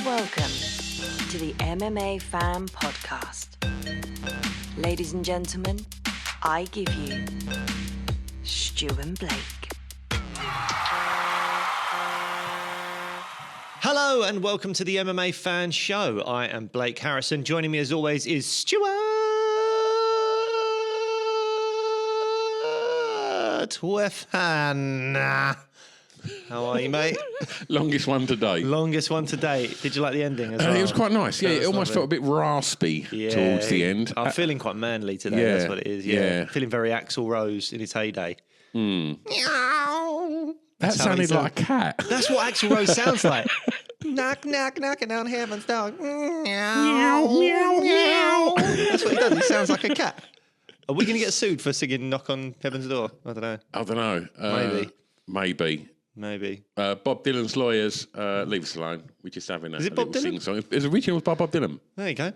Welcome to the MMA Fan Podcast. Ladies and gentlemen, I give you Stu and Blake. Hello and welcome to the MMA Fan Show. I am Blake Harrison. Joining me as always is Stuart Wefan. How are you, mate? Longest one today. Longest one today. Did you like the ending as well? It was quite nice. Yeah, it almost felt a bit raspy towards the end. I'm feeling quite manly today. Yeah, That's what it is. Yeah. Feeling very Axl Rose in his heyday. That That's how sounded he like a cat. That's what Axl Rose sounds like. Knock, knock, knocking on heaven's door. Meow, meow, meow. That's what he does. He sounds like a cat. Are we going to get sued for singing Knock on Heaven's Door? I don't know. Maybe. Bob Dylan's lawyers, leave us alone. We're just having a, Is it Bob Dylan? sing song. It's original by Bob Dylan. There you go.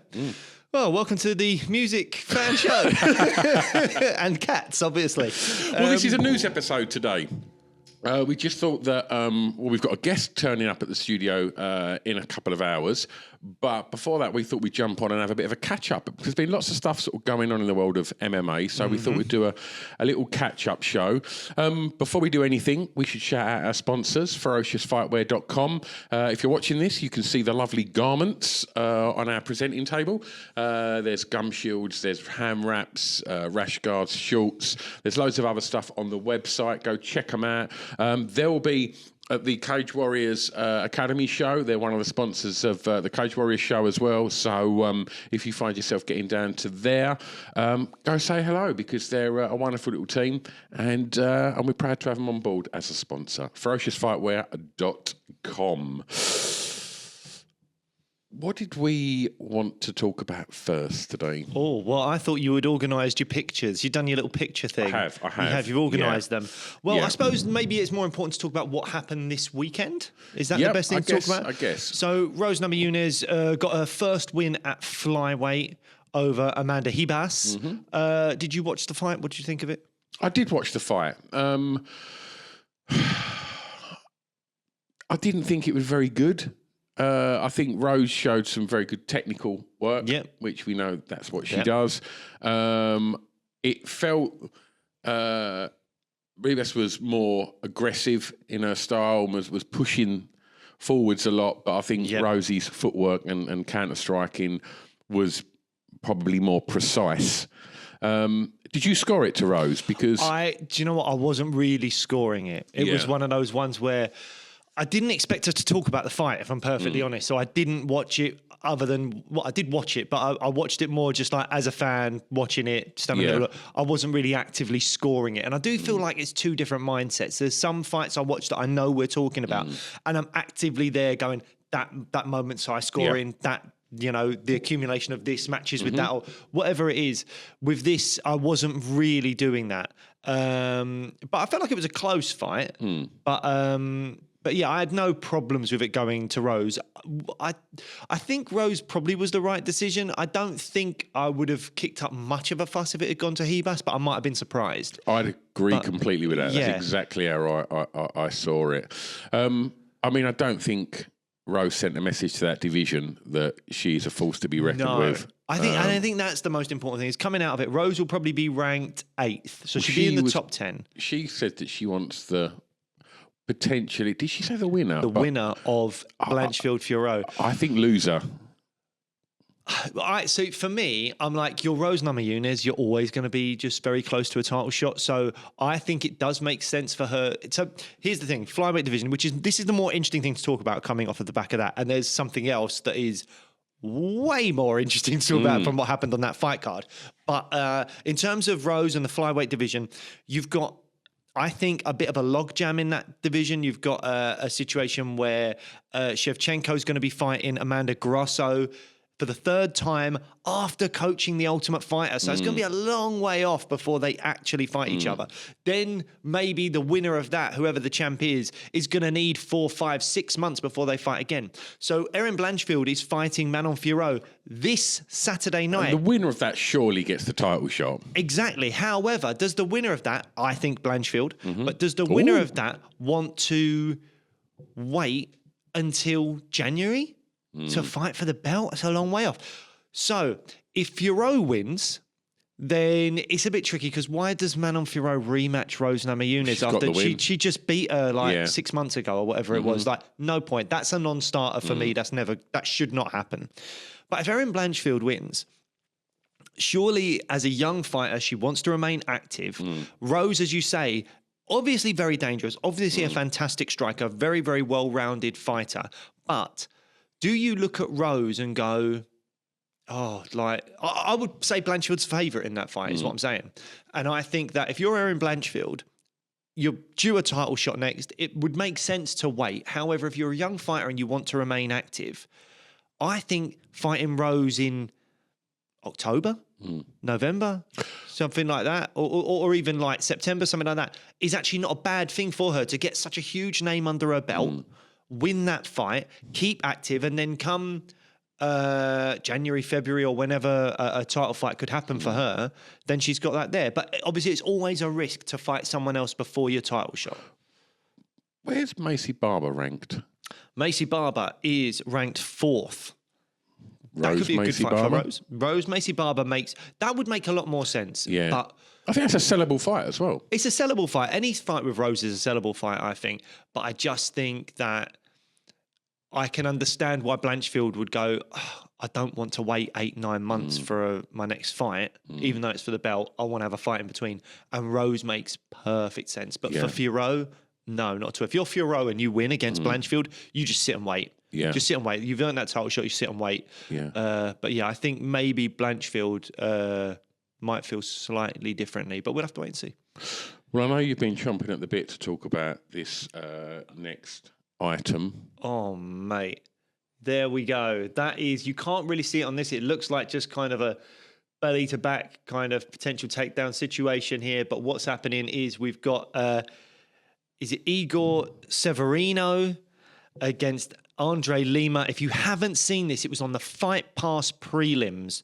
Well, welcome to the music fan show. And cats, obviously. Well, this is a news episode today. We just thought that, we've got a guest turning up at the studio in a couple of hours. But before that, we thought we'd jump on and have a bit of a catch-up. Because there's been lots of stuff sort of going on in the world of MMA. So we thought we'd do a little catch-up show. Before we do anything, we should shout out our sponsors, ferociousfightwear.com. If you're watching this, you can see the lovely garments on our presenting table. There's gum shields, there's ham wraps, rash guards, shorts. There's loads of other stuff on the website. Go check them out. There will be at the Cage Warriors Academy show. They're one of the sponsors of the Cage Warriors show as well. So if you find yourself getting down to there, go say hello because they're a wonderful little team and we're proud to have them on board as a sponsor. ferociousfightwear.com. What did we want to talk about first today? Oh, well, I thought you had organised your pictures. You've done your little picture thing. I have. You've organised them. Well, Yeah. I suppose maybe it's more important to talk about what happened this weekend. Is that the best thing to talk about? I guess. So, Rose Namajunas got her first win at Flyweight over Amanda Ribas. Did you watch the fight? What did you think of it? I did watch the fight. I didn't think it was very good. I think Rose showed some very good technical work, which we know that's what she does. It felt Ribas was more aggressive in her style, was pushing forwards a lot, but I think Rosie's footwork and counter-striking was probably more precise. Did you score it to Rose? Because do you know what? I wasn't really scoring it. It was one of those ones where I didn't expect her to talk about the fight, if I'm perfectly honest. So I didn't watch it other than, well, I did watch it, but I watched it more just like as a fan watching it. Just having a look. I wasn't really actively scoring it. And I do feel like it's two different mindsets. There's some fights I watch that I know we're talking about and I'm actively there going, that moment's high scoring, that, you know, the accumulation of this matches with that or whatever it is. With this, I wasn't really doing that. But I felt like it was a close fight. But yeah, I had no problems with it going to Rose. I think Rose probably was the right decision. I don't think I would have kicked up much of a fuss if it had gone to Ribas, but I might have been surprised. I'd agree completely with that. That's exactly how I saw it. I mean, I don't think Rose sent a message to that division that she's a force to be reckoned with. I think that's the most important thing. Is coming out of it, Rose will probably be ranked 8th, so she'll be in the top 10. She said that she wants potentially, did she say the winner? The winner of Blanchfield-Fiorot. I think loser. So for me, I'm like, you're Rose Namajunas, you're always going to be just very close to a title shot. So I think it does make sense for her. So here's the thing, flyweight division, this is the more interesting thing to talk about coming off of the back of that. And there's something else that is way more interesting to talk about from what happened on that fight card. But in terms of Rose and the flyweight division, you've got, I think, a bit of a logjam in that division. You've got a situation where Shevchenko's going to be fighting Amanda Grosso for the third time after coaching The Ultimate Fighter. So it's going to be a long way off before they actually fight each other. Then maybe the winner of that, whoever the champ is going to need 4, 5, 6 months before they fight again. So Erin Blanchfield is fighting Manon Fiorot this Saturday night. And the winner of that surely gets the title shot. Exactly. However, does the winner of that, I think Blanchfield, but does the winner of that want to wait until January? to fight for the belt. It's a long way off. So if Fiorot wins, then it's a bit tricky because why does Manon Fiorot rematch Rose Namajunas after she just beat her 6 months ago or whatever it was? Like, no point. That's a non-starter for me. That should not happen. But if Erin Blanchfield wins, surely as a young fighter, she wants to remain active. Rose, as you say, obviously very dangerous, obviously a fantastic striker, very, very well-rounded fighter. But do you look at Rose and go, I would say Blanchfield's favourite in that fight is what I'm saying. And I think that if you're Erin Blanchfield, you're due a title shot next, it would make sense to wait. However, if you're a young fighter and you want to remain active, I think fighting Rose in October, November, something like that, or even like September, something like that, is actually not a bad thing for her to get such a huge name under her belt, win that fight, keep active, and then come January, February, or whenever a title fight could happen for her, then she's got that there. But obviously it's always a risk to fight someone else before your title shot. Where's Macy Barber ranked? Macy Barber is ranked 4th. That could be a good fight for Rose. Rose, Macy Barber that would make a lot more sense. Yeah. But I think that's a sellable fight as well. It's a sellable fight. Any fight with Rose is a sellable fight, I think. But I just think that I can understand why Blanchfield would go, I don't want to wait 8-9 months for my next fight, even though it's for the belt. I want to have a fight in between. And Rose makes perfect sense. But for Fiorot, no, not at all. If you're Fiorot and you win against Blanchfield, you just sit and wait. Yeah. Just sit and wait. You've earned that title shot, you sit and wait. Yeah. But yeah, I think maybe Blanchfield might feel slightly differently, but we'll have to wait and see. Well, I know you've been chomping at the bit to talk about this next item. Oh, mate. There we go. That is, you can't really see it on this. It looks like just kind of a belly to back kind of potential takedown situation here. But what's happening is we've got, is it Igor Severino against Andre Lima? If you haven't seen this, it was on the Fight Pass prelims.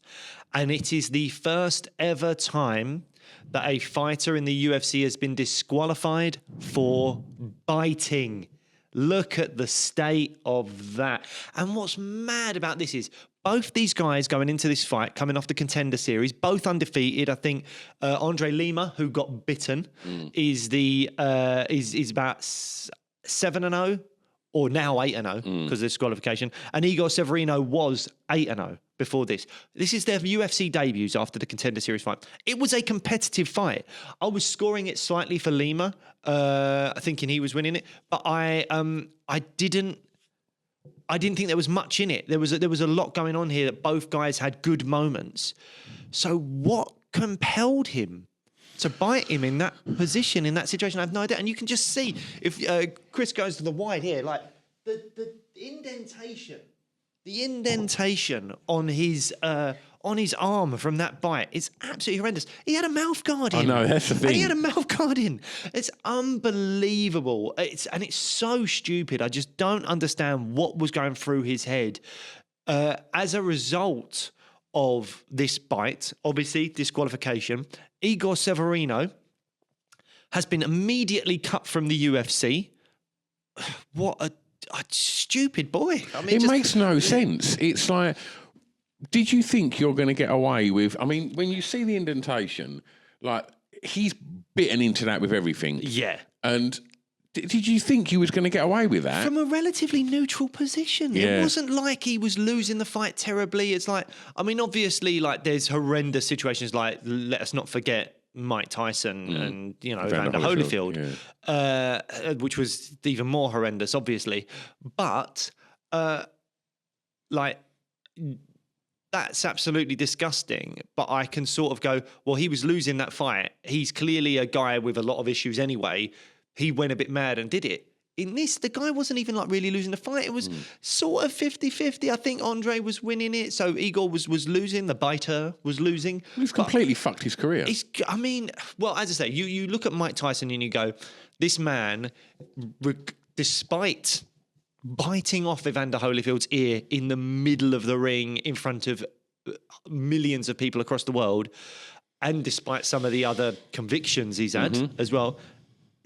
And it is the first ever time that a fighter in the UFC has been disqualified for biting. Look at the state of that. And what's mad about this is both these guys going into this fight, coming off the Contender Series, both undefeated. I think Andre Lima, who got bitten, is about 7-0 or now 8-0 because of disqualification. And Igor Severino was 8-0 before this. This is their UFC debuts after the Contender Series fight. It was a competitive fight. I was scoring it slightly for Lima, thinking he was winning it, but I didn't think there was much in it. There was a lot going on here that both guys had good moments. So what compelled him to bite him in that position, in that situation? I have no idea. And you can just see, if Chris goes to the wide here, like the indentation on his arm from that bite is absolutely horrendous. He had a mouth guard in. I know, that's the thing. And he had a mouth guard in. It's unbelievable. It's so stupid. I just don't understand what was going through his head as a result of this bite. Obviously, disqualification. Igor Severino has been immediately cut from the UFC. What a stupid boy. I mean, it makes no sense. It's like, did you think you're going to get away with... I mean, when you see the indentation, like, he's bitten into that with everything. Yeah. And did you think you was going to get away with that? From a relatively neutral position. Yeah. It wasn't like he was losing the fight terribly. It's like, I mean, obviously, like, there's horrendous situations like, let us not forget Mike Tyson and, you know, Evander Holyfield, which was even more horrendous, obviously. But, like, that's absolutely disgusting. But I can sort of go, well, he was losing that fight. He's clearly a guy with a lot of issues anyway. He went a bit mad and did it. In this, the guy wasn't even like really losing the fight. It was sort of 50-50. I think Andre was winning it. So Igor was losing. The biter was losing. He's completely fucked his career. I mean, well, as I say, you look at Mike Tyson and you go, this man, despite biting off Evander Holyfield's ear in the middle of the ring in front of millions of people across the world, and despite some of the other convictions he's had as well,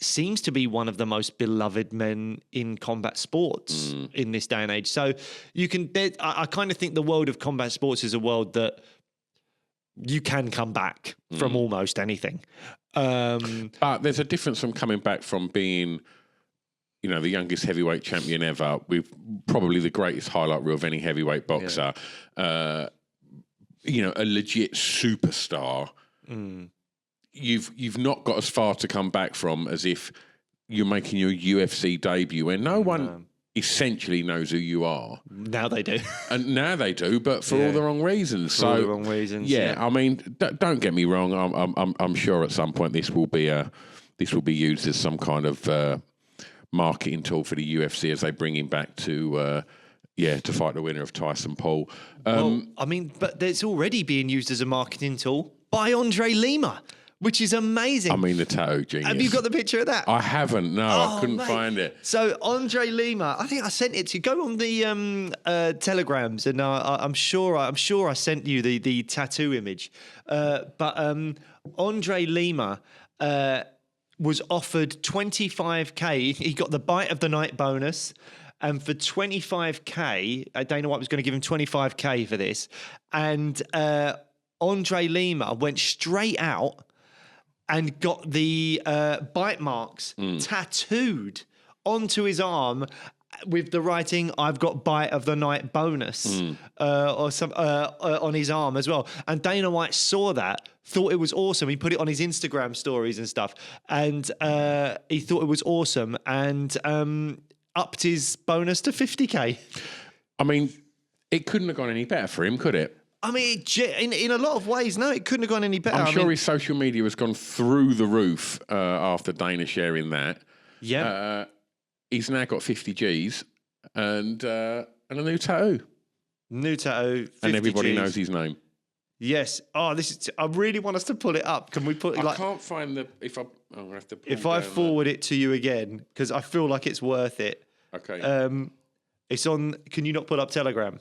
seems to be one of the most beloved men in combat sports in this day and age. So you can, I kind of think the world of combat sports is a world that you can come back from almost anything. But there's a difference from coming back from being, the youngest heavyweight champion ever, with probably the greatest highlight reel of any heavyweight boxer, a legit superstar. You've not got as far to come back from as if you're making your UFC debut, where no one essentially knows who you are. Now they do. And now they do, but for all the wrong reasons. For all the wrong reasons. Yeah, I mean, don't get me wrong. I'm sure at some point this will be used as some kind of marketing tool for the UFC as they bring him back to fight the winner of Tyson Paul. But it's already being used as a marketing tool by Andre Lima, which is amazing. I mean, the tattoo genius. Have you got the picture of that? I haven't. No, I couldn't find it. So Andre Lima, I think I sent it to you. Go on the telegrams, and I'm sure I sent you the tattoo image. But Andre Lima was offered 25K. He got the bite of the night bonus. And for 25K, Dana White was going to give him 25K for this. And Andre Lima went straight out and got the bite marks tattooed onto his arm with the writing, "I've got bite of the night bonus," or some on his arm as well. And Dana White saw that, thought it was awesome. He put it on his Instagram stories and stuff, and he thought it was awesome, and upped his bonus to 50K. I mean, it couldn't have gone any better for him, could it? I mean, in a lot of ways, no, it couldn't have gone any better. I'm sure his social media has gone through the roof after Dana sharing that. Yeah. He's now got 50 Gs and a new tattoo. New tattoo, 50 and everybody Gs. knows his name. Yes. Oh, I really want us to pull it up. Can we put it I can't find I'm gonna have to if I forward it to you again, because I feel like it's worth it. Okay. It's on. Can you not put up Telegram?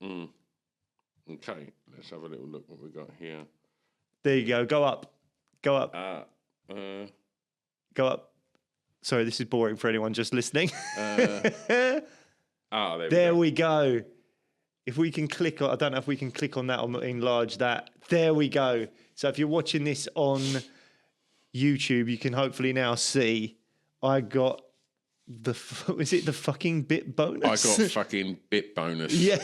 Okay, let's have a little look what we got here. There you go. Go up. Go up. Go up. Sorry, this is boring for anyone just listening. There we go. If we can click on, I don't know if we can click on that or enlarge that. There we go. So if you're watching this on YouTube, you can hopefully now see I got is it the fucking bit bonus? I got fucking bit bonus. Yeah,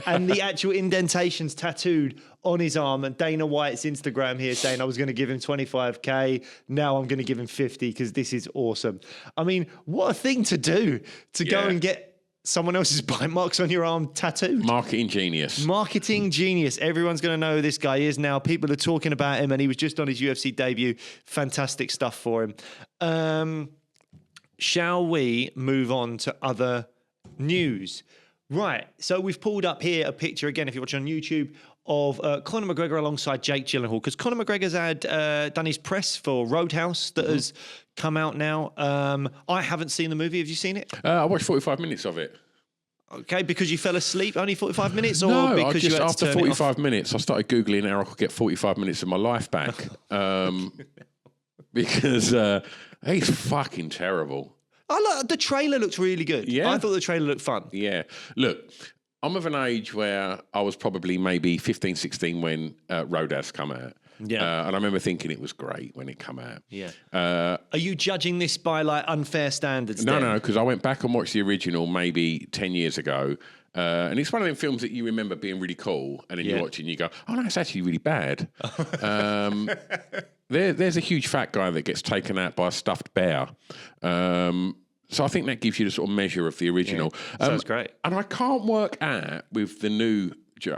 and the actual indentations tattooed on his arm. And Dana White's Instagram here saying I was going to give him 25K. Now I'm going to give him 50 because this is awesome. I mean, what a thing to do to go and get someone else's bite marks on your arm tattooed. Marketing genius. Marketing genius. Everyone's going to know who this guy is now. People are talking about him, and he was just on his UFC debut. Fantastic stuff for him. Shall we move on to other news? Right. So we've pulled up here a picture, again, if you're watching on YouTube, of Conor McGregor alongside Jake Gyllenhaal, because Conor McGregor's had done his press for Roadhouse that has come out now. I haven't seen the movie. Have you seen it? I watched 45 minutes of it. Okay, because you fell asleep, only 45 minutes? Or No, because you had after to turn 45 minutes, I started Googling how I could get 45 minutes of my life back. Because he's fucking terrible. The trailer looks really good. Yeah. I thought the trailer looked fun. Yeah. Look, I'm of an age where I was probably maybe 15, 16 when Roadhouse come out. Yeah. And I remember thinking it was great when it come out. Yeah. Are you judging this by like unfair standards? No, because I went back and watched the original maybe 10 years ago. And it's one of them films that you remember being really cool, and then you watch it and you go, oh no, it's actually really bad. There's a huge fat guy that gets taken out by a stuffed bear. So I think that gives you the sort of measure of the original. Sounds great. And I can't work out with the new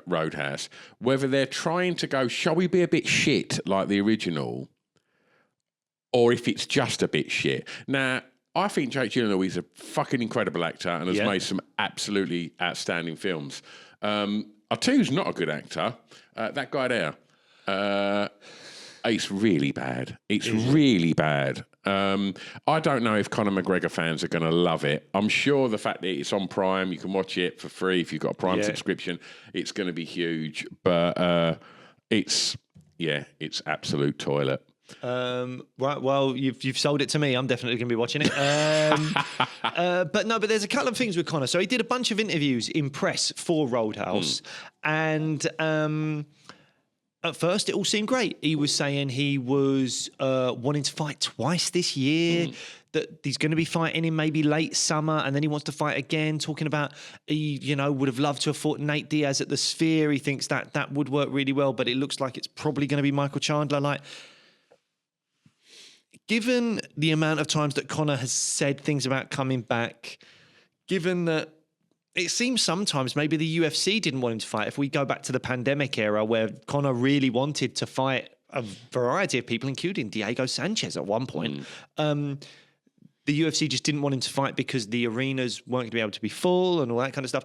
Roadhouse whether they're trying to go, shall we be a bit shit like the original, or if it's just a bit shit. Now, I think Jake Gyllenhaal is a fucking incredible actor and has made some absolutely outstanding films. I'll tell you who's not a good actor. That guy there. It's really bad. It's really bad. I don't know if Conor McGregor fans are going to love it. I'm sure the fact that it's on Prime, you can watch it for free if you've got a Prime subscription. It's going to be huge. But it's absolute toilet. Right, well, you've sold it to me. I'm definitely going to be watching it. But there's a couple of things with Conor. So he did a bunch of interviews in press for Roadhouse, and at first it all seemed great. He was saying he was wanting to fight twice this year, that he's going to be fighting in maybe late summer, and then he wants to fight again, talking about he, would have loved to have fought Nate Diaz at the Sphere. He thinks that would work really well, but it looks like it's probably going to be Michael Chandler. Like, given the amount of times that Conor has said things about coming back, given that it seems sometimes maybe the UFC didn't want him to fight. If we go back to the pandemic era where Conor really wanted to fight a variety of people, including Diego Sanchez at one point, the UFC just didn't want him to fight because the arenas weren't going to be able to be full and all that kind of stuff.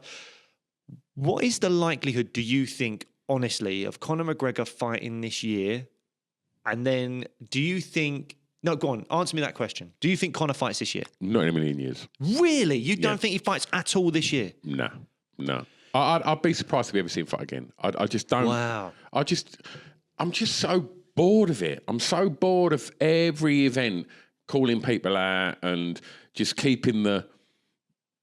What is the likelihood, do you think, honestly, of Conor McGregor fighting this year? And then do you think... No, go on. Answer me that question. Do you think Conor fights this year? Not in a million years. Really? You don't think he fights at all this year? No. I'd be surprised if we ever see him fight again. I just don't. Wow. I'm just so bored of it. I'm so bored of every event calling people out and just keeping the...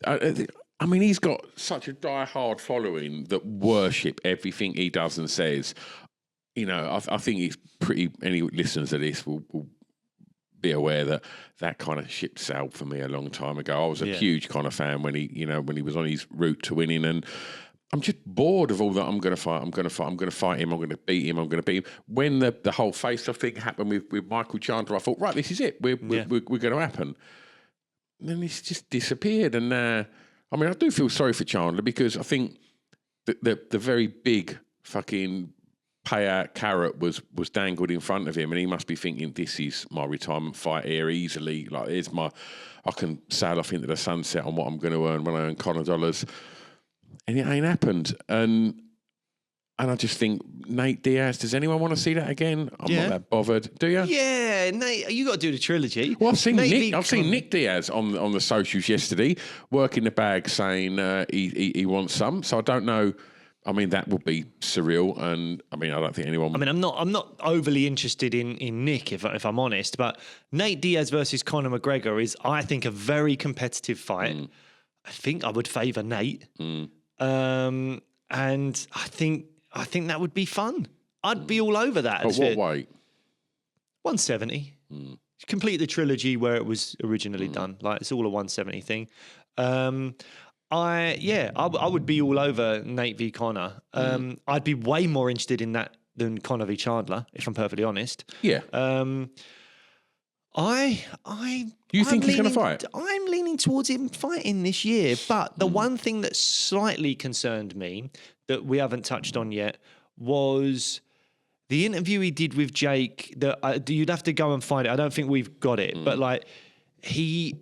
I mean, he's got such a die-hard following that worship everything he does and says. I think it's pretty... Any listeners of this will be aware that kind of ship sailed for me a long time ago. I was a huge Conor fan when he was on his route to winning, and I'm just bored of all that. I'm going to fight him. I'm going to beat him. When the whole face-off thing happened with Michael Chandler, I thought, right, this is it. We're going to happen. And then it's just disappeared. And I do feel sorry for Chandler because I think the very big fucking payout carrot was dangled in front of him, and he must be thinking, this is my retirement fight here easily. Like, I can sail off into the sunset on what I'm going to earn when I earn Conor dollars. And it ain't happened. And I just think, Nate Diaz, does anyone want to see that again? I'm not that bothered. Do you? Yeah, Nate, you got to do the trilogy. Well, I've seen Nick Diaz on the socials yesterday, working the bag, saying he wants some. So I don't know. I mean, that would be surreal, and I don't think anyone. I'm not overly interested in Nick, if I'm honest. But Nate Diaz versus Conor McGregor is, I think, a very competitive fight. I think I would favour Nate, and I think that would be fun. I'd be all over that. At what weight? 170. Complete the trilogy where it was originally done. Like, it's all a 170 thing. I would be all over Nate v Conor. I'd be way more interested in that than Conor v Chandler, if I'm perfectly honest. Yeah. You think he's going to fight? I'm leaning towards him fighting this year. But the one thing that slightly concerned me that we haven't touched on yet was the interview he did with Jake. That you'd have to go and find it. I don't think we've got it, but like, he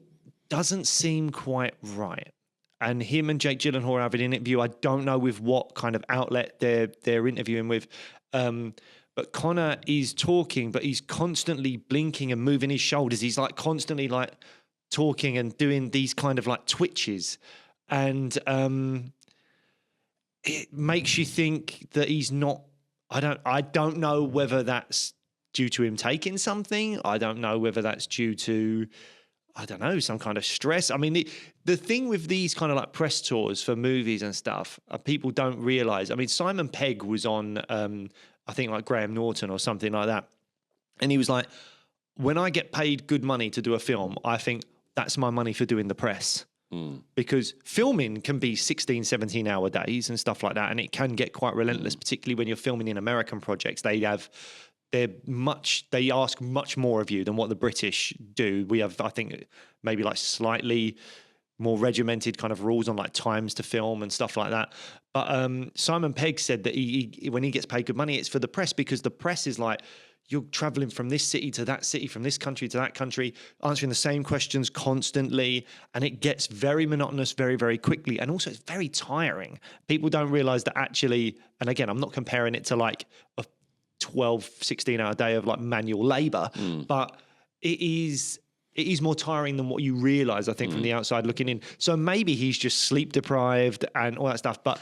doesn't seem quite right. And him and Jake Gyllenhaal have an interview. I don't know with what kind of outlet they're interviewing with. But Conor is talking, but he's constantly blinking and moving his shoulders. He's like constantly like talking and doing these kind of like twitches. And it makes you think that he's not... I don't know whether that's due to him taking something. I don't know whether that's due to... I don't know, some kind of stress. I mean, the thing with these kind of like press tours for movies and stuff, people don't realise. I mean, Simon Pegg was on, I think like Graham Norton or something like that. And he was like, when I get paid good money to do a film, I think that's my money for doing the press. Because filming can be 16, 17 hour days and stuff like that. And it can get quite relentless, particularly when you're filming in American projects. They ask much more of you than what the British do. We have, I think, maybe like slightly more regimented kind of rules on like times to film and stuff like that. But Simon Pegg said that he when he gets paid good money, it's for the press, because the press is like, you're traveling from this city to that city, from this country to that country, answering the same questions constantly. And it gets very monotonous very, very quickly. And also it's very tiring. People don't realize that actually, and again, I'm not comparing it to like a 12, 16-hour day of like manual labor, but it is more tiring than what you realize, I think, from the outside looking in. So maybe he's just sleep deprived and all that stuff. But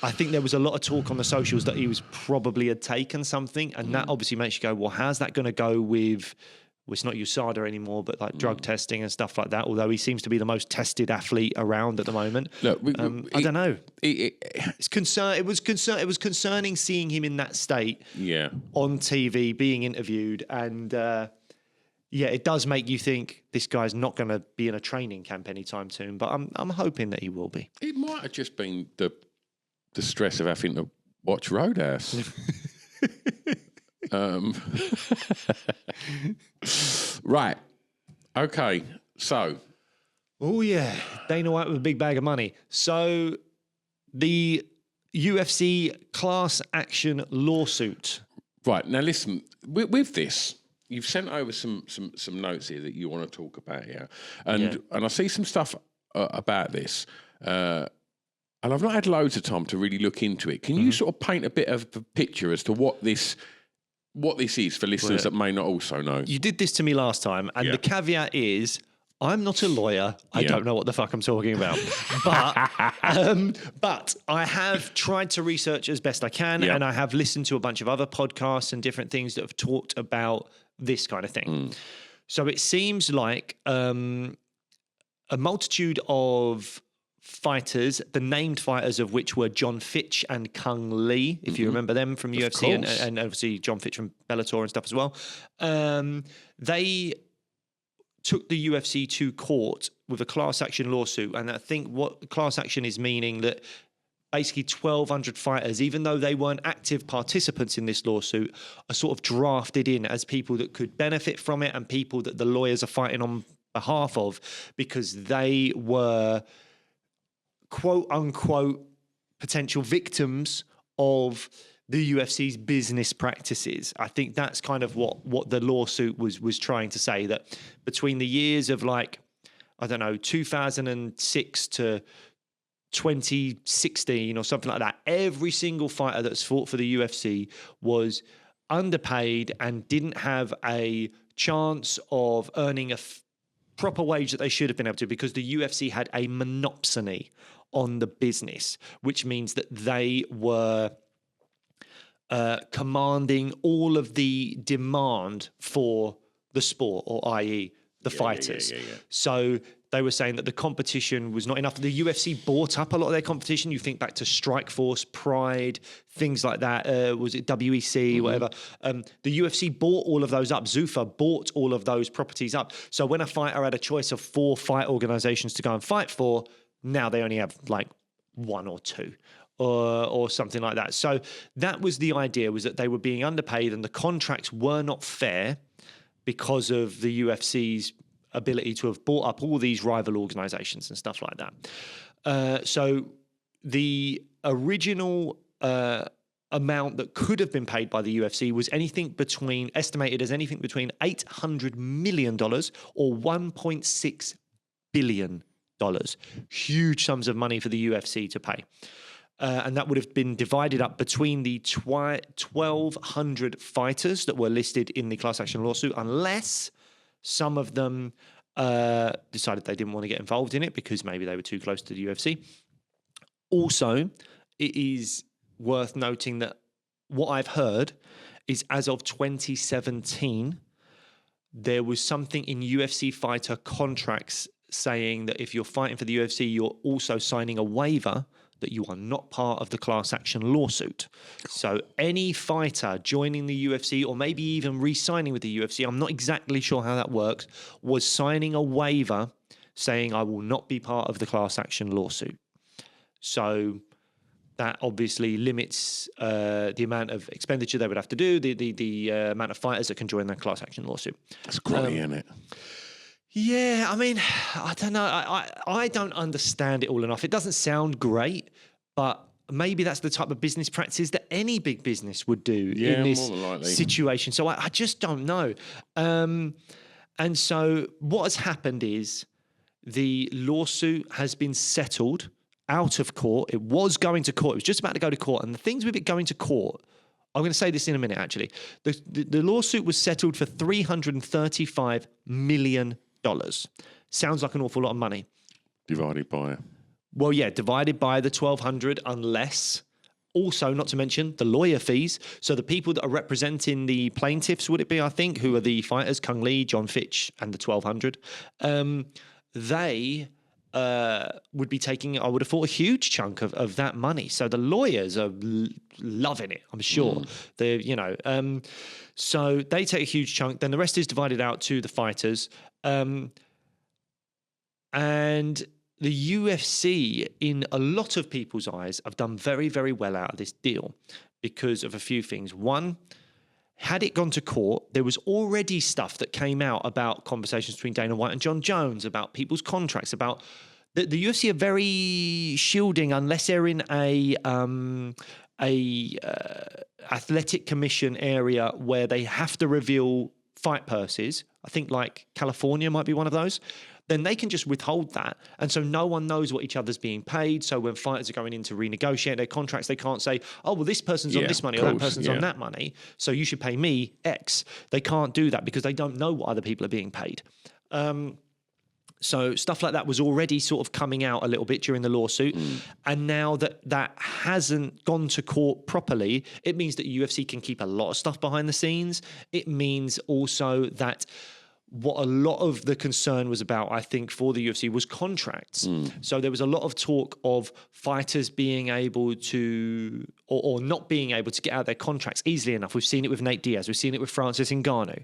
I think there was a lot of talk on the socials that he was probably had taken something, and that obviously makes you go, well, how's that going to go with? Well, it's not USADA anymore, but like drug testing and stuff like that. Although he seems to be the most tested athlete around at the moment. Look, I don't know. It's concern. It was concerning seeing him in that state. Yeah. On TV, being interviewed, and it does make you think this guy's not going to be in a training camp anytime soon. But I'm hoping that he will be. It might have just been the stress of having to watch Roadhouse. Right. Okay. So. Oh, yeah. Dana White with a big bag of money. So the UFC class action lawsuit. Right. Now, listen, with this, you've sent over some notes here that you want to talk about, yeah? And I see some stuff about this. And I've not had loads of time to really look into it. Can you sort of paint a bit of a picture as to what this is for listeners that may not also know? You did this to me last time, and the caveat is I'm not a lawyer. I don't know what the fuck I'm talking about. But I have tried to research as best I can, and I have listened to a bunch of other podcasts and different things that have talked about this kind of thing. So it seems like a multitude of fighters, the named fighters of which were John Fitch and Kung Lee, if you remember them from UFC, and obviously John Fitch from Bellator and stuff as well. They took the UFC to court with a class action lawsuit. And I think what class action is meaning that basically 1,200 fighters, even though they weren't active participants in this lawsuit, are sort of drafted in as people that could benefit from it and people that the lawyers are fighting on behalf of because they were quote unquote potential victims of the UFC's business practices. I think that's kind of what the lawsuit was trying to say, that between the years of 2006 to 2016 or something like that, every single fighter that's fought for the UFC was underpaid and didn't have a chance of earning a proper wage that they should have been able to, because the UFC had a monopsony on the business, which means that they were commanding all of the demand for the sport, or i.e. the fighters. So they were saying that the competition was not enough. The UFC bought up a lot of their competition. You think back to Strikeforce, Pride, things like that. Was it WEC, whatever? The UFC bought all of those up. Zuffa bought all of those properties up. So when a fighter had a choice of 4 fight organizations to go and fight for, now they only have like 1 or 2. Or something like that. So that was the idea, was that they were being underpaid and the contracts were not fair because of the UFC's ability to have bought up all these rival organizations and stuff like that. So the original amount that could have been paid by the UFC was estimated as anything between $800 million or $1.6 billion. Huge sums of money for the UFC to pay. And that would have been divided up between the 1,200 fighters that were listed in the class action lawsuit, unless some of them decided they didn't want to get involved in it because maybe they were too close to the UFC. Also, it is worth noting that what I've heard is as of 2017, there was something in UFC fighter contracts saying that if you're fighting for the UFC, you're also signing a waiver that you are not part of the class action lawsuit. So any fighter joining the UFC, or maybe even re-signing with the UFC, I'm not exactly sure how that works, was signing a waiver saying I will not be part of the class action lawsuit. So that obviously limits the amount of expenditure they would have to do, the amount of fighters that can join that class action lawsuit. That's grotty, isn't it? Yeah, I mean, I don't know. I don't understand it all enough. It doesn't sound great, but maybe that's the type of business practice that any big business would do in this situation. So I just don't know. And so what has happened is the lawsuit has been settled out of court. It was going to court. It was just about to go to court. And the things with it going to court, I'm going to say this in a minute, actually. The lawsuit was settled for $335 million. Sounds like an awful lot of money. Divided by? Well, yeah, divided by the 1,200, unless Also, not to mention the lawyer fees. So the people that are representing the plaintiffs, would it be, I think, who are the fighters, Kung Lee, John Fitch, and the 1200, they would be taking, I would have thought, a huge chunk of that money. So the lawyers are loving it, I'm sure. So they take a huge chunk. Then the rest is divided out to the fighters. And the UFC, in a lot of people's eyes, have done very, very well out of this deal because of a few things. One, had it gone to court, there was already stuff that came out about conversations between Dana White and John Jones, about people's contracts, about the UFC are very shielding unless they're in a athletic commission area where they have to reveal fight purses. I think like California might be one of those. Then they can just withhold that. And so no one knows what each other's being paid. So when fighters are going in to renegotiate their contracts, they can't say, oh, well, this person's on this money or that person's on that money, so you should pay me X. They can't do that because they don't know what other people are being paid. So stuff like that was already sort of coming out a little bit during the lawsuit. And now that hasn't gone to court properly, it means that UFC can keep a lot of stuff behind the scenes. It means also that what a lot of the concern was about, I think, for the UFC was contracts. So there was a lot of talk of fighters being able to, or not being able to get out their contracts easily enough. We've seen it with Nate Diaz. We've seen it with Francis Ngannou.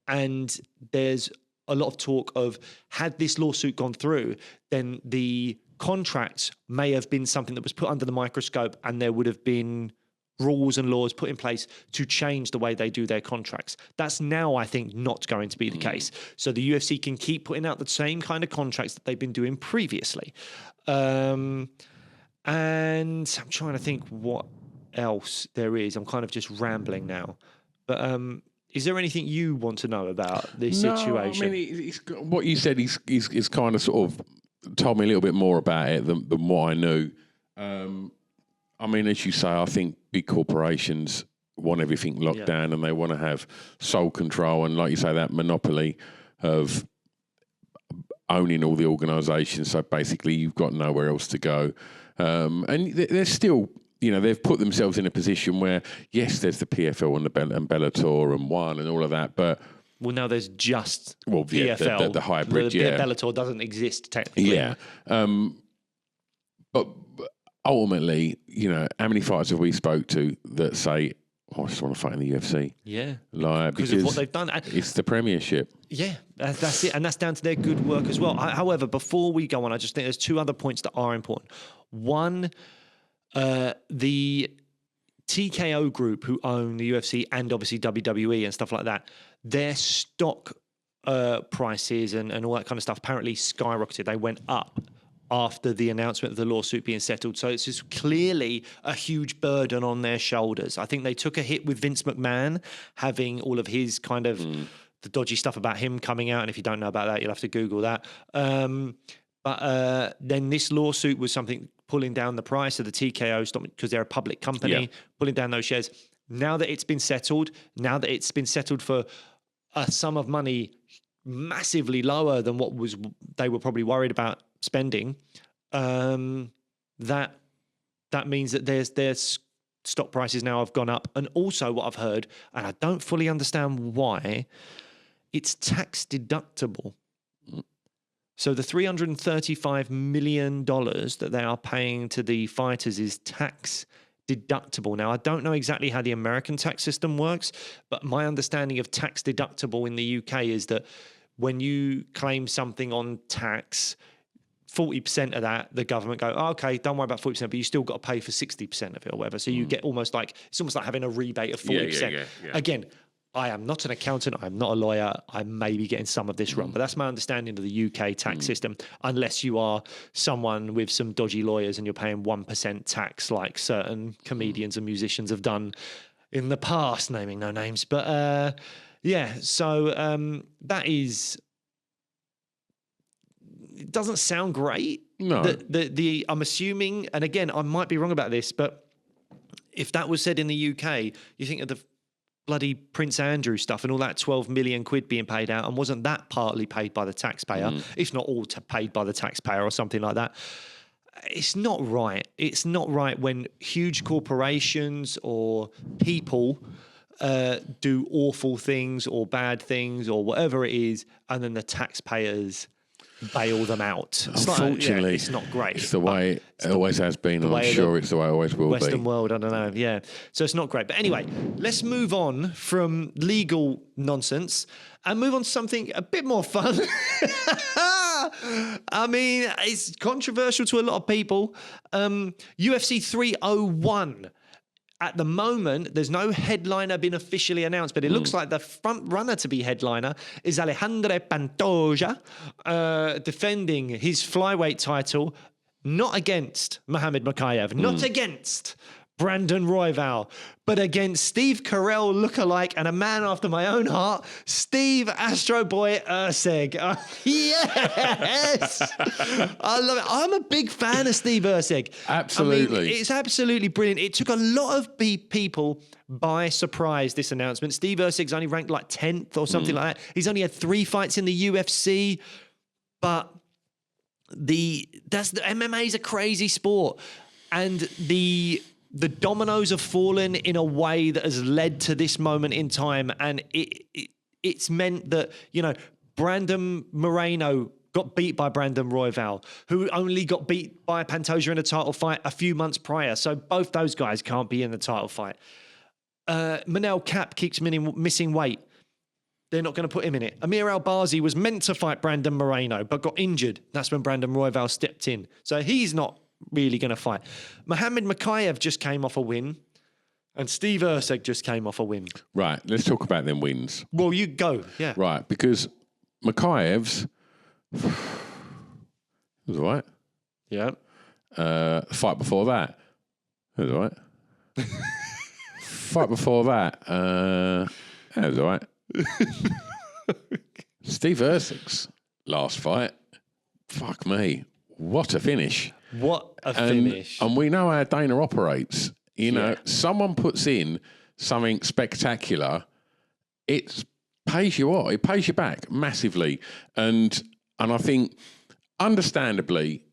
And there's a lot of talk of, had this lawsuit gone through, then the contracts may have been something that was put under the microscope and there would have been rules and laws put in place to change the way they do their contracts. That's now, I think, not going to be the case. So the UFC can keep putting out the same kind of contracts that they've been doing previously. And I'm trying to think what else there is. I'm kind of just rambling now. But is there anything you want to know about this situation? I mean, what you said is kind of sort of told me a little bit more about it than what I knew. I mean, as you say, I think big corporations want everything locked down and they want to have sole control. And like you say, that monopoly of owning all the organisations. So basically, you've got nowhere else to go. And they're still, they've put themselves in a position where, yes, there's the PFL and Bellator and ONE and all of that, but... Well, now there's just PFL. The hybrid, the Bellator doesn't exist technically. Yeah. But ultimately, how many fighters have we spoke to that say, I just want to fight in the UFC? Yeah. Because of what they've done. It's the Premiership. Yeah, that's it. And that's down to their good work as well. However, before we go on, I just think there's two other points that are important. One, the TKO group who own the UFC and obviously WWE and stuff like that, their stock prices and all that kind of stuff apparently skyrocketed. They went up after the announcement of the lawsuit being settled. So it's just clearly a huge burden on their shoulders. I think they took a hit with Vince McMahon having all of his kind of the dodgy stuff about him coming out. And if you don't know about that, you'll have to Google that. But then this lawsuit was something pulling down the price of the TKO stock because they're a public company, pulling down those shares. Now that it's been settled for a sum of money massively lower than what they were probably worried about spending, that means that their stock prices now have gone up. And also what I've heard, and I don't fully understand why, it's tax deductible. So the $335 million that they are paying to the fighters is tax deductible. Now, I don't know exactly how the American tax system works, but my understanding of tax deductible in the UK is that when you claim something on tax, 40% of that, the government go, oh, okay, don't worry about 40%, but you still got to pay for 60% of it or whatever. So you get it's almost like having a rebate of 40%. Yeah. Again, I am not an accountant. I'm not a lawyer. I may be getting some of this wrong, but that's my understanding of the UK tax system, unless you are someone with some dodgy lawyers and you're paying 1% tax like certain comedians and musicians have done in the past, naming no names. But so that is... It doesn't sound great. No. I'm assuming, and again, I might be wrong about this, but if that was said in the UK, you think of the bloody Prince Andrew stuff and all that 12 million quid being paid out, and wasn't that partly paid by the taxpayer, if not all paid by the taxpayer or something like that? it's not right. It's not right when huge corporations or people do awful things or bad things or whatever it is, and then the taxpayers bail them out. Unfortunately, it's not great. It's the way it always has been, and I'm sure it's the way it always will be. Western world, I don't know. Yeah. So it's not great. But anyway, let's move on from legal nonsense and move on to something a bit more fun. I mean, it's controversial to a lot of people. UFC 301. At the moment, there's no headliner been officially announced, but it looks like the front runner to be headliner is Alejandro Pantoja, defending his flyweight title, not against Mohamed Mokaev, not against Brandon Royval, but against Steve Carell lookalike and a man after my own heart, Steve Astro Boy Erceg. Yes! I love it. I'm a big fan of Steve Erceg. Absolutely. I mean, it's absolutely brilliant. It took a lot of people by surprise, this announcement. Steve Erceg's only ranked like 10th or something like that. He's only had 3 fights in the UFC, but the MMA is a crazy sport. And the dominoes have fallen in a way that has led to this moment in time. And it's meant that, Brandon Moreno got beat by Brandon Royval, who only got beat by Pantoja in a title fight a few months prior. So both those guys can't be in the title fight. Manel Kape keeps missing weight. They're not going to put him in it. Amir Albazi was meant to fight Brandon Moreno, but got injured. That's when Brandon Royval stepped in. So he's not really going to fight. Mohamed Mokaev just came off a win, and Steve Erceg just came off a win. Right, let's talk about them wins. Well, you go, yeah. Right, because Mokaev's was all right. Yeah. Fight before that, it was all right. Fight before that, that was all right. Steve Erceg's last fight, fuck me, what a finish. What a finish. And we know how Dana operates. Someone puts in something spectacular, it pays you off. It pays you back massively. And I think, understandably,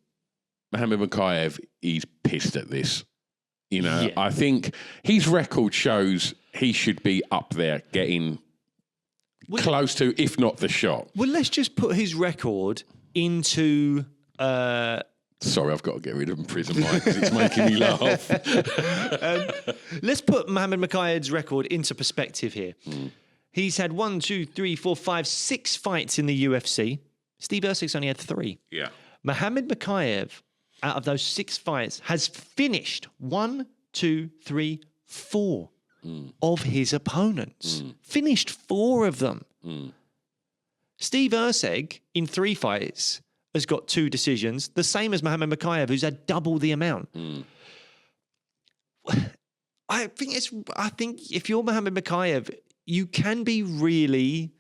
Mohamed Mokaev is pissed at this. I think his record shows he should be up there getting close to, if not the shot. Well, let's just put his record into... Sorry, I've got to get rid of prison Mike because it's making me laugh. Let's put Mohamed Mokaev's record into perspective here. He's had 1, 2, 3, 4, 5, 6 fights in the UFC. Steve Erceg's only had 3. Yeah. Mohamed Mokaev, out of those 6 fights, has finished 1, 2, 3, 4 of his opponents. Finished 4 of them. Steve Erceg, in 3 fights, has got 2 decisions, the same as Mohamed Mokaev, who's had double the amount. I think if you're Mohamed Mokaev, you can be really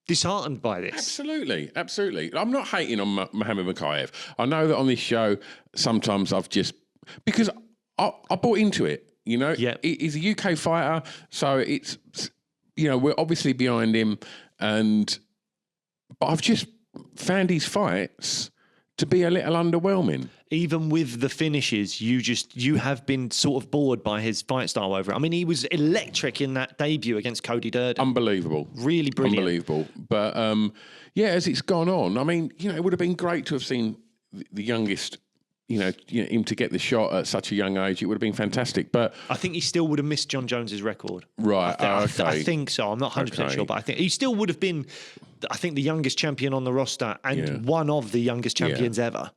disheartened by this. Absolutely. I'm not hating on Mohamed Mokaev. I know that on this show, sometimes I've just... Because I bought into it, Yeah. He's a UK fighter, so it's... we're obviously behind him, but I've just found his fights to be a little underwhelming. Even with the finishes, you have been sort of bored by his fight style over it. I mean, he was electric in that debut against Cody Durden. Unbelievable. Really brilliant. Unbelievable. But, as it's gone on, I mean, it would have been great to have seen the youngest, him to get the shot at such a young age. It would have been fantastic. But I think he still would have missed John Jones's record. Right. Okay. I think so. I'm not 100% sure, but I think he still would have been, I think, the youngest champion on the roster and one of the youngest champions ever.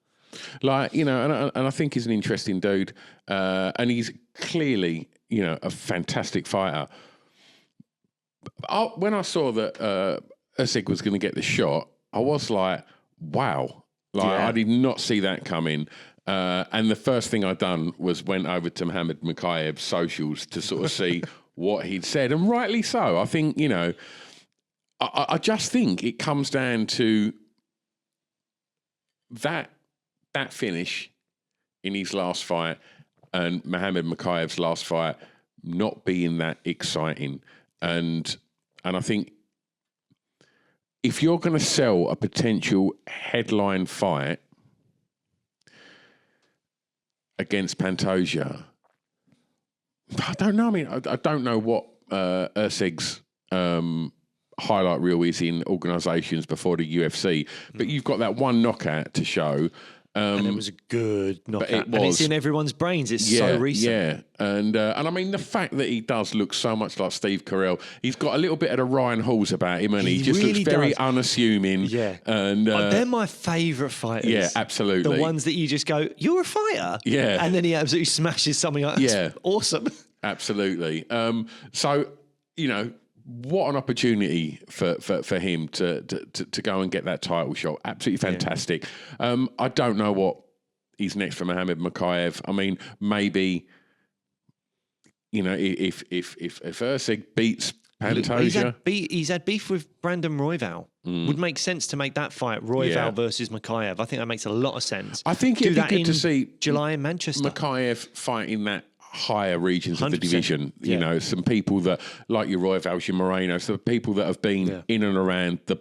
And I think he's an interesting dude. And he's clearly, a fantastic fighter. When I saw that Erceg was going to get the shot, I was like, wow. I did not see that coming. And the first thing I'd done was went over to Mohamed Mokaev's socials to sort of see what he'd said. And rightly so. I think, I just think it comes down to that finish in his last fight and Mohamed Mokaev's last fight not being that exciting. And I think if you're going to sell a potential headline fight, against Pantoja. I don't know. I mean, I don't know what Urseg's highlight reel is in organisations before the UFC, but you've got that one knockout to show. And it was a good knockout. And it's in everyone's brains. It's so recent. Yeah, and I mean, the fact that he does look so much like Steve Carell, he's got a little bit of the Ryan Halls about him, and he just really looks very does. unassuming. Yeah. And They're my favourite fighters. Yeah, absolutely. The ones that you just go, you're a fighter? Yeah. And then he absolutely smashes something like that. Yeah. Awesome. Absolutely. So, you know, what an opportunity for him to go and get that title shot. Absolutely fantastic. Yeah. I don't know what he's next for Mohammed Mokaev. I mean, maybe, you know, if Urseg beats Pantoja. He's had beef with Brandon Royval. Would make sense to make that fight, Royval versus Mokaev. I think that makes a lot of sense. I think it'd be good to see July in Manchester. Mokaev fighting that higher regions of the 100%. division. You know, some people that, like your Royvals, your Moreno, so people that have been in and around the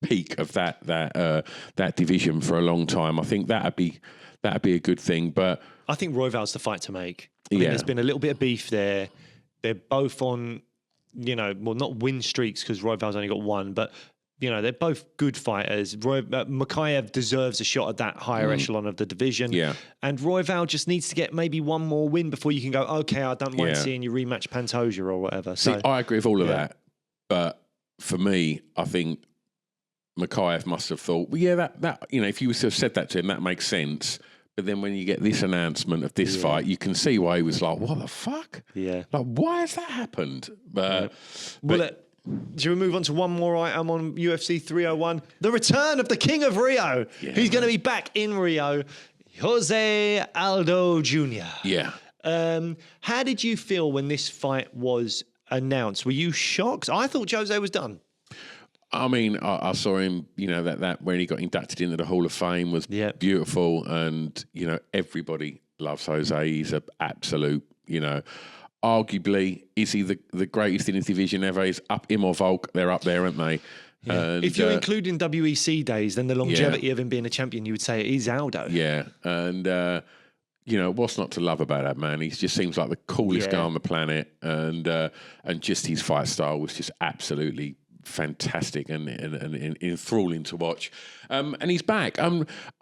peak of that division for a long time. I think that'd be a good thing. But I think Royval's the fight to make. I mean, there's been a little bit of beef there. They're both on, you know, well, not win streaks because Royval's only got one, but you know, they're both good fighters. Mokaev deserves a shot at that higher echelon of the division. Yeah. And Royval just needs to get maybe one more win before you can go, okay, I don't mind seeing you rematch Pantoja or whatever. See, So I agree with all of that. But for me, I think Mokaev must have thought, well, that you know, if you were to have said that to him, that makes sense. But then when you get this announcement of this fight, you can see why he was like, what the fuck? Yeah. Like, why has that happened? But shall we move on to one more item on UFC 301? The return of the King of Rio. Yeah, He's going to be back in Rio. Jose Aldo Jr. Yeah. How did you feel when this fight was announced? Were you shocked? I thought Jose was done. I mean, I saw him, you know, that when he got inducted into the Hall of Fame was beautiful. And, you know, everybody loves Jose. He's an absolute, you know, arguably, is he the greatest in his division ever? He's up him or Volk. They're up there, aren't they? Yeah. And, if you're including WEC days, then the longevity of him being a champion, you would say it is Aldo. Yeah. And, you know, what's not to love about that man? He just seems like the coolest guy on the planet. And just his fight style was just absolutely fantastic and enthralling to watch. And he's back. I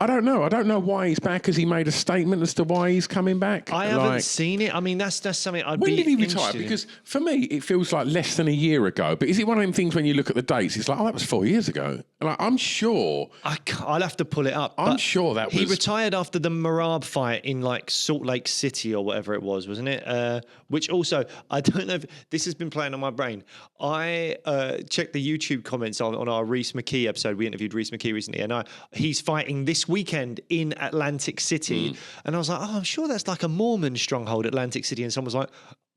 don't know why he's back. Has he made a statement as to why he's coming back? I haven't seen it. I mean, that's something I'd when be did he retire? interested in. Because for me, it feels like less than a year ago. But is it one of them things when you look at the dates, it's like, oh, that was 4 years ago. And I'm sure. I'll have to pull it up. I'm sure that was. He retired after the Marab fight in like Salt Lake City or whatever it was, wasn't it? Which also, I don't know if this has been playing on my brain. I checked the YouTube comments on our Reese McKee episode. We interviewed Reese McKee recently, and he's fighting this weekend in Atlantic City. And I was like, oh, I'm sure that's like a Mormon stronghold, Atlantic City. And someone was like,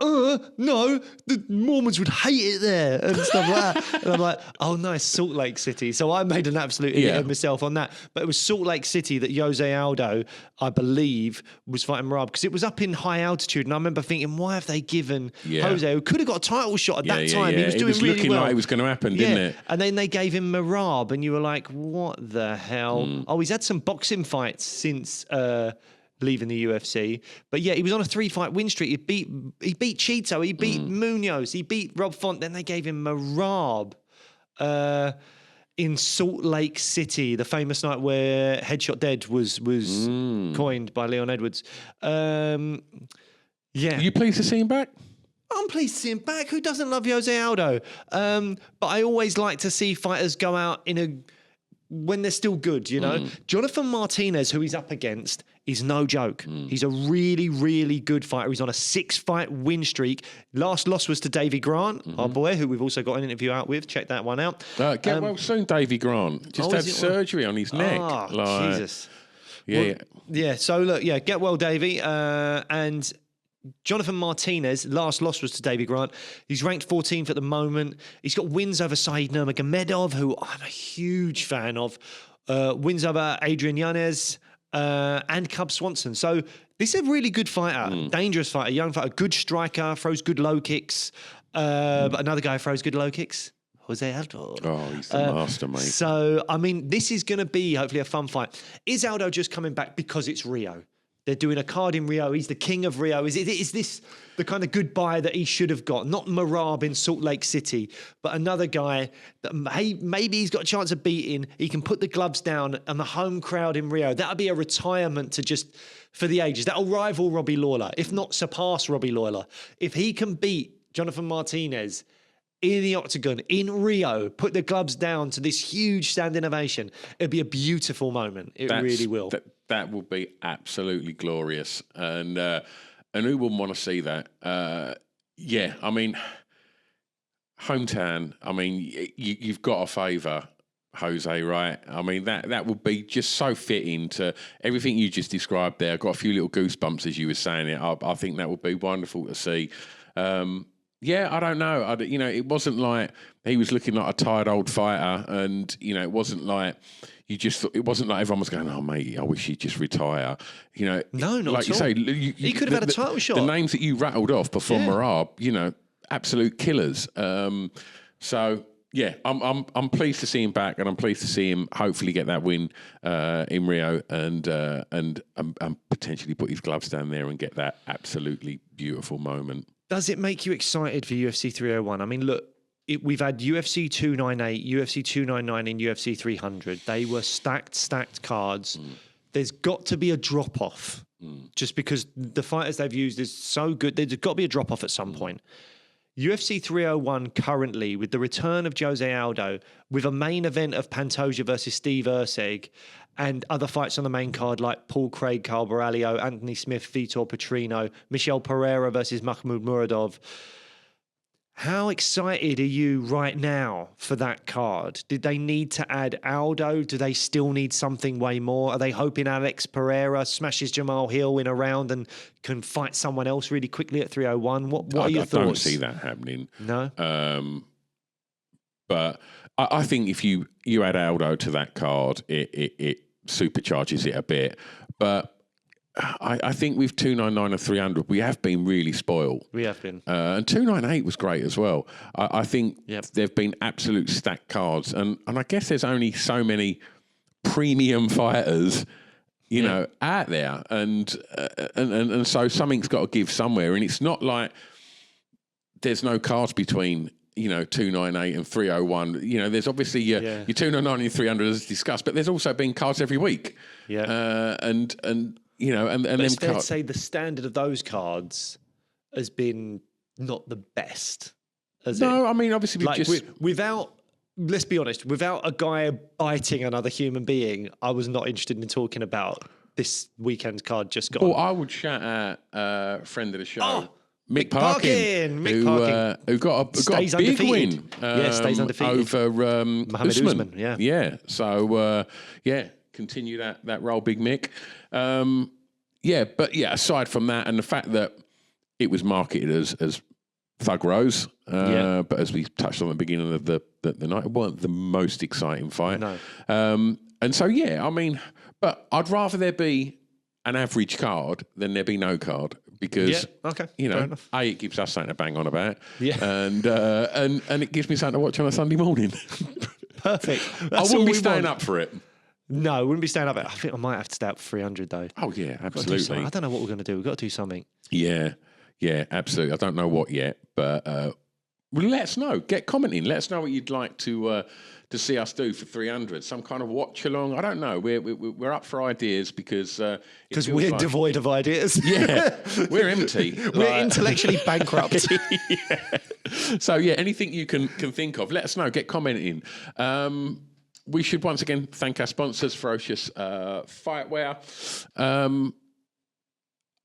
no, the Mormons would hate it there and stuff like that. And I'm like, oh, nice, Salt Lake City. So I made an absolute idiot of myself on that. But it was Salt Lake City that Jose Aldo, I believe, was fighting Marab because it was up in high altitude. And I remember thinking, why have they given Jose, who could have got a title shot at that time? He was doing really well. It was looking like it was going to happen, didn't it? And then they gave him Marab, and you were like, what the hell? Oh, he's had some boxing fights since leaving the UFC. But yeah, he was on a 3-fight win streak. He beat Cheeto, he beat Munoz, he beat Rob Font. Then they gave him Marab in Salt Lake City, the famous night where Headshot Dead was coined by Leon Edwards. Yeah. Are you pleased to see him back? I'm pleased to see him back. Who doesn't love Jose Aldo? But I always like to see fighters go out when they're still good, you know? Jonathan Martinez, who he's up against, is no joke. He's a really, really good fighter. He's on a 6-fight win streak. Last loss was to Davey Grant, our boy, who we've also got an interview out with. Check that one out. Get well soon, Davey Grant. Just had surgery on his neck. Oh, Jesus. Yeah. So look, get well, Davey. And Jonathan Martinez, last loss was to Davey Grant. He's ranked 14th at the moment. He's got wins over Saeed Nurmagomedov, who I'm a huge fan of. Wins over Adrian Yanez and Cub Swanson. So this is a really good fighter, dangerous fighter, young fighter, good striker, throws good low kicks. But another guy throws good low kicks. Jose Aldo. Oh, he's the master, mate. So, I mean, this is going to be hopefully a fun fight. Is Aldo just coming back because it's Rio? They're doing a card in Rio. He's the king of Rio. Is this the kind of goodbye that he should have got? Not Marab in Salt Lake City, but another guy that maybe he's got a chance of beating. He can put the gloves down and the home crowd in Rio. That'll be a retirement to just for the ages. That'll rival Robbie Lawler, if not surpass Robbie Lawler. If he can beat Jonathan Martinez in the octagon, in Rio, put the gloves down to this huge standing ovation, it'd be a beautiful moment. It really will. That will be absolutely glorious. And who wouldn't want to see that? Yeah, I mean, hometown, I mean, you've got to favour Jose, right? I mean, that would be just so fitting to everything you just described there. I got a few little goosebumps as you were saying it. I think that would be wonderful to see. Yeah, I don't know. It wasn't like he was looking like a tired old fighter, and it wasn't like it wasn't like everyone was going, "Oh, mate, I wish he'd just retire." No, not like at all. you say, he could have had a title shot. The names that you rattled off before Marab, absolute killers. So yeah, I'm pleased to see him back, and I'm pleased to see him hopefully get that win in Rio, and potentially put his gloves down there and get that absolutely beautiful moment. Does it make you excited for UFC 301? I mean, look, we've had UFC 298, UFC 299, and UFC 300. They were stacked cards. There's got to be a drop-off just because the fighters they've used is so good. There's got to be a drop-off at some point. UFC 301 currently, with the return of Jose Aldo, with a main event of Pantoja versus Steve Erceg, and other fights on the main card like Paul Craig, Carl Borralho, Anthony Smith, Vitor Petrino, Michel Pereira versus Mahmoud Muradov. How excited are you right now for that card? Did they need to add Aldo? Do they still need something way more? Are they hoping Alex Pereira smashes Jamal Hill in a round and can fight someone else really quickly at 301? What are your thoughts? I don't see that happening. No? But I think if you add Aldo to that card, it supercharges it a bit. But I think with 299 and 300, we have been really spoiled. We have been. And 298 was great as well. I think they've been absolute stacked cards. And I guess there's only so many premium fighters, out there. And so something's got to give somewhere. And it's not like there's no cards between 298 and 301. There's obviously your 299 and 300 as discussed, but there's also been cards every week. Yeah. And but it's fair to say the standard of those cards has been not the best. No, I mean, obviously without, let's be honest, without a guy biting another human being, I was not interested in talking about this weekend's card just gone. Well, I would shout out a friend of the show. Oh, Mick Parkin, who got a big win. Stays undefeated over Mohammed Usman. Yeah. So continue that role, Big Mick. Aside from that, and the fact that it was marketed as Thug Rose, but as we touched on at the beginning of the night, it wasn't the most exciting fight. No. And so I mean, but I'd rather there be an average card than there be no card. Because it gives us something to bang on about, and it gives me something to watch on a Sunday morning. Perfect. I wouldn't be staying up for it. No, I wouldn't be staying up. I think I might have to stay up for 300 though. Oh yeah, absolutely. I don't know what we're going to do. We've got to do something. Yeah, absolutely. I don't know what yet, but let us know. Get commenting. Let us know what you'd like to see us do for 300. Some kind of watch along. I don't know. We're up for ideas because we're devoid of ideas. Yeah, we're empty. We're intellectually bankrupt. So anything you can think of, let us know. Get commenting. We should once again thank our sponsors, Ferocious Fightwear.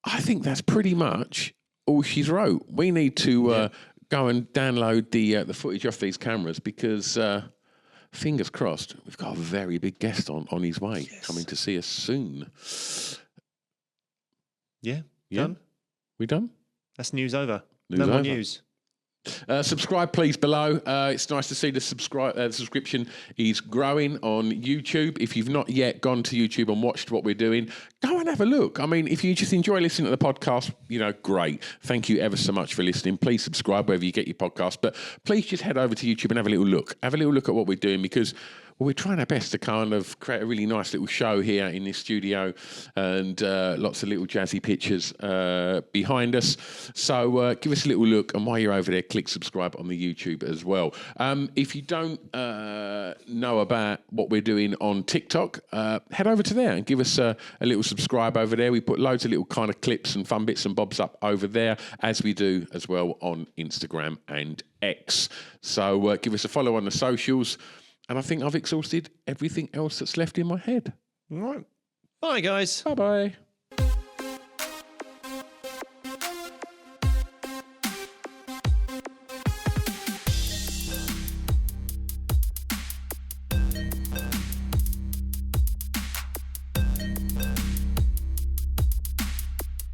I think that's pretty much all she's wrote. We need to go and download the footage off these cameras because fingers crossed, we've got a very big guest on his way coming to see us soon. Yeah. Done? We done? That's news over. No more news. Subscribe, please, below. It's nice to see the subscription is growing on YouTube. If you've not yet gone to YouTube and watched what we're doing, go and have a look. I mean, if you just enjoy listening to the podcast, great. Thank you ever so much for listening. Please subscribe wherever you get your podcast. But please just head over to YouTube and have a little look. Have a little look at what we're doing because we're trying our best to kind of create a really nice little show here in this studio, and lots of little jazzy pictures behind us. So give us a little look, and while you're over there, click subscribe on the YouTube as well. If you don't know about what we're doing on TikTok, head over to there and give us a little subscribe over there. We put loads of little kind of clips and fun bits and bobs up over there, as we do as well on Instagram and X. So give us a follow on the socials. And I think I've exhausted everything else that's left in my head. All right. Bye, guys. Bye-bye.